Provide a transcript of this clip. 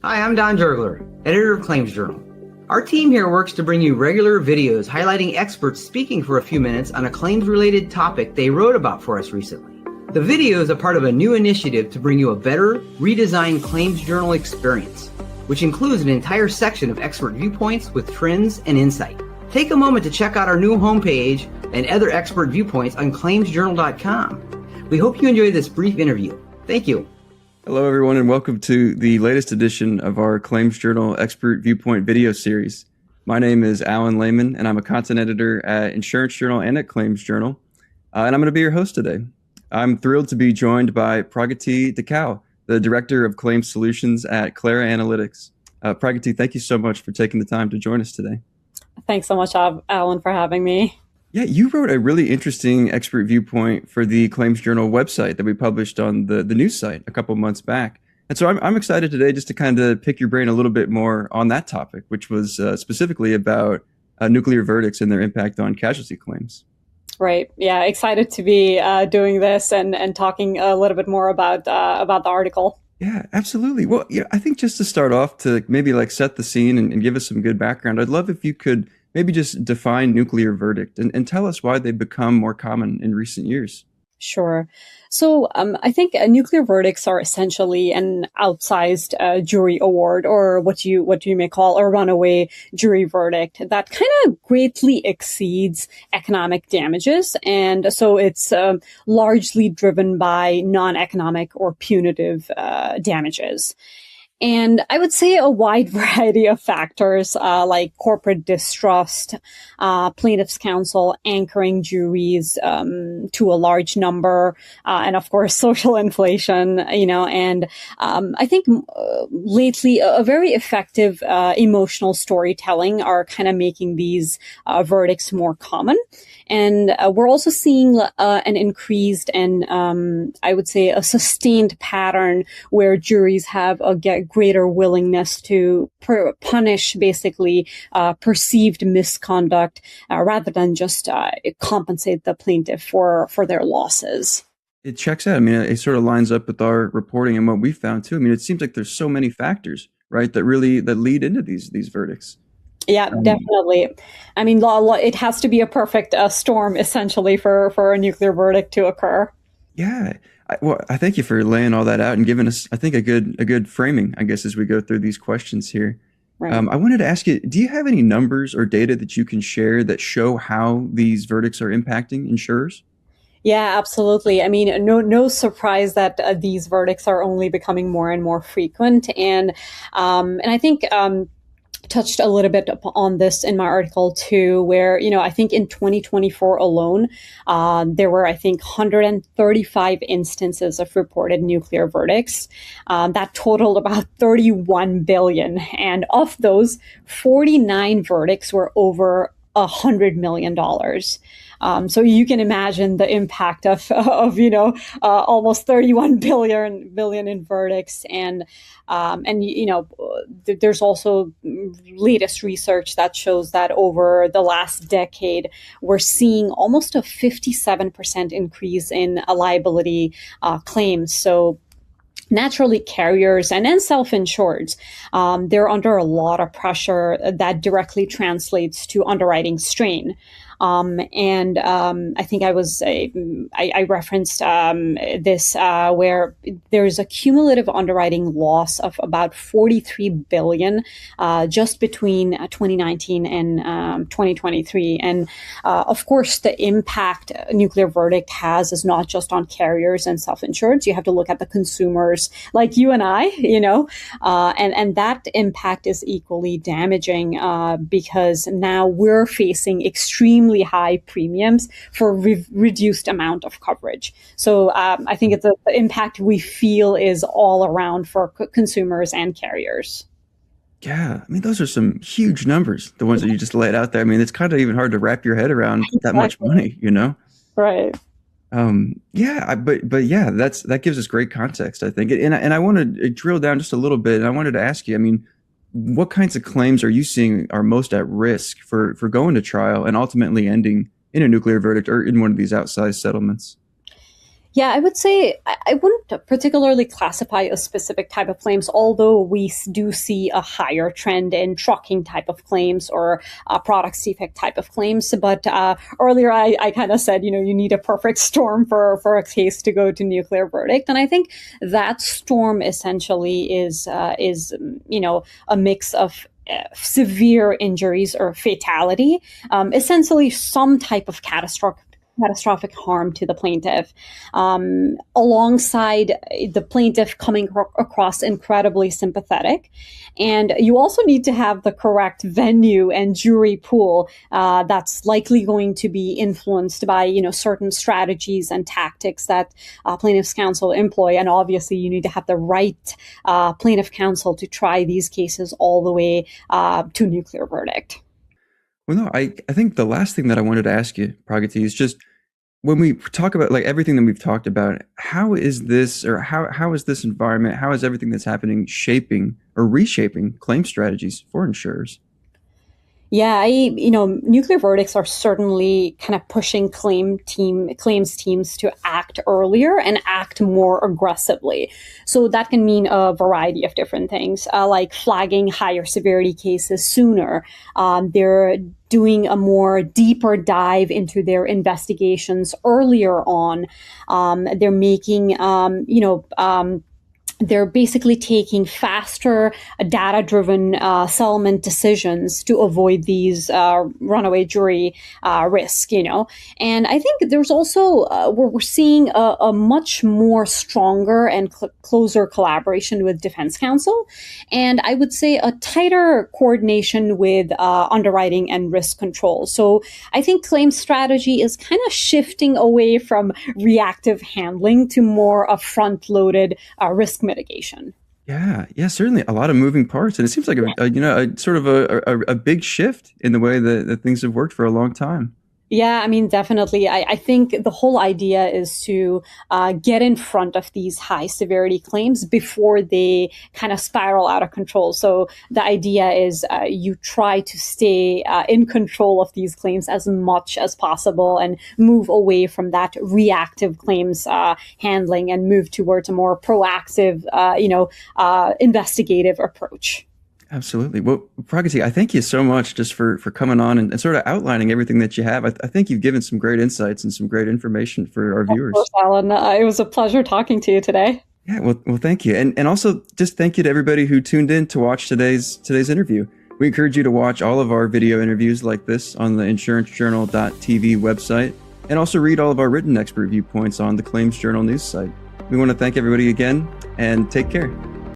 Hi, I'm Don Jurgler, editor of Claims Journal. Our team here works to bring you regular videos highlighting experts speaking for a few minutes on a claims-related topic they wrote about for us recently. The videos are part of a new initiative to bring you a better, redesigned Claims Journal experience, which includes an entire section of expert viewpoints with trends and insight. Take a moment to check out our new homepage and other expert viewpoints on claimsjournal.com. We hope you enjoy this brief interview. Thank you. Hello, everyone, and welcome to the latest edition of our Claims Journal Expert Viewpoint video series. My name is Alan Laman, and I'm a content editor at Insurance Journal and at Claims Journal, and I'm going to be your host today. I'm thrilled to be joined by Pragatee Dhakal, the Director of Claims Solutions at CLARA Analytics. Pragatee, thank you so much for taking the time to join us today. Thanks so much, Alan, for having me. Yeah, you wrote a really interesting expert viewpoint for the Claims Journal website that we published on the news site a couple months back. And so I'm excited today just to kind of pick your brain a little bit more on that topic, which was specifically about nuclear verdicts and their impact on casualty claims. Right. Yeah, excited to be doing this and talking a little bit more about the article. Yeah, absolutely. Well, yeah, I think just to start off to maybe like set the scene and give us some good background, I'd love if you could maybe just define nuclear verdict and tell us why they've become more common in recent years. Sure. So I think nuclear verdicts are essentially an outsized jury award, or what you may call a runaway jury verdict that kind of greatly exceeds economic damages. And so it's largely driven by non-economic or punitive damages. And I would say a wide variety of factors, like corporate distrust, plaintiffs' counsel anchoring juries to a large number, and of course social inflation. And I think lately a very effective emotional storytelling are kind of making these verdicts more common. And we're also seeing an increased and I would say a sustained pattern where juries have a greater willingness to punish basically perceived misconduct rather than just compensate the plaintiff for their losses. It checks out. I mean, it sort of lines up with our reporting and what we found too. I mean, it seems like there's so many factors, right, that lead into these verdicts. Yeah, definitely. I mean, it has to be a perfect storm, essentially, for a nuclear verdict to occur. Yeah. I thank you for laying all that out and giving us, I think, a good framing, I guess, as we go through these questions here. Right. I wanted to ask you, do you have any numbers or data that you can share that show how these verdicts are impacting insurers? Yeah, absolutely. I mean, no surprise that these verdicts are only becoming more and more frequent. And I think touched a little bit on this in my article too, where, I think in 2024 alone, there were, 135 instances of reported nuclear verdicts that totaled about 31 billion. And of those, 49 verdicts were over $100 million. So you can imagine the impact of almost 31 billion in verdicts. And there's also latest research that shows that over the last decade, we're seeing almost a 57% increase in liability claims. So naturally, carriers and self-insureds, they're under a lot of pressure that directly translates to underwriting strain. I think I referenced this where there's a cumulative underwriting loss of about 43 billion just between 2019 and 2023. And of course, the impact a nuclear verdict has is not just on carriers and self-insureds. You have to look at the consumers like you and I, and that impact is equally damaging because now we're facing extremely high premiums for reduced amount of coverage. So I think it's the impact we feel is all around for consumers and carriers. Yeah, I mean, those are some huge numbers, the ones that you just laid out there. I mean, it's kind of even hard to wrap your head around that much money, Right. Yeah, but yeah, that gives us great context, I think. And I want to drill down just a little bit. And I wanted to ask you, I mean, what kinds of claims are you seeing are most at risk for going to trial and ultimately ending in a nuclear verdict or in one of these outsized settlements? Yeah, I would say I wouldn't particularly classify a specific type of claims, although we do see a higher trend in trucking type of claims or product defect type of claims. But earlier I kind of said, you need a perfect storm for a case to go to nuclear verdict. And I think that storm essentially is a mix of severe injuries or fatality, essentially some type of catastrophic harm to the plaintiff, alongside the plaintiff coming across incredibly sympathetic. And you also need to have the correct venue and jury pool that's likely going to be influenced by certain strategies and tactics that plaintiff's counsel employ. And obviously, you need to have the right plaintiff counsel to try these cases all the way to nuclear verdict. Well, no, I think the last thing that I wanted to ask you, Pragatee, is just when we talk about like everything that we've talked about, how is this environment, how is everything that's happening shaping or reshaping claim strategies for insurers? Yeah, nuclear verdicts are certainly kind of pushing claims teams to act earlier and act more aggressively. So that can mean a variety of different things, like flagging higher severity cases sooner. They're doing a more deeper dive into their investigations earlier on. They're making, they're basically taking faster data-driven settlement decisions to avoid these runaway jury risk, And I think there's also, we're seeing a much more stronger and closer collaboration with defense counsel. And I would say a tighter coordination with underwriting and risk control. So I think claims strategy is kind of shifting away from reactive handling to more of front-loaded risk mitigation. Yeah, certainly a lot of moving parts, and it seems like a sort of a big shift in the way that things have worked for a long time. Yeah, I mean, definitely. I think the whole idea is to get in front of these high severity claims before they kind of spiral out of control. So the idea is you try to stay in control of these claims as much as possible and move away from that reactive claims handling and move towards a more proactive, investigative approach. Absolutely. Well, Pragatee, I thank you so much just for coming on and sort of outlining everything that you have. I think you've given some great insights and some great information for our viewers. Of course, Alan. It was a pleasure talking to you today. Yeah, well, thank you. And also just thank you to everybody who tuned in to watch today's interview. We encourage you to watch all of our video interviews like this on the insurancejournal.tv website, and also read all of our written expert viewpoints on the Claims Journal news site. We want to thank everybody again, and take care.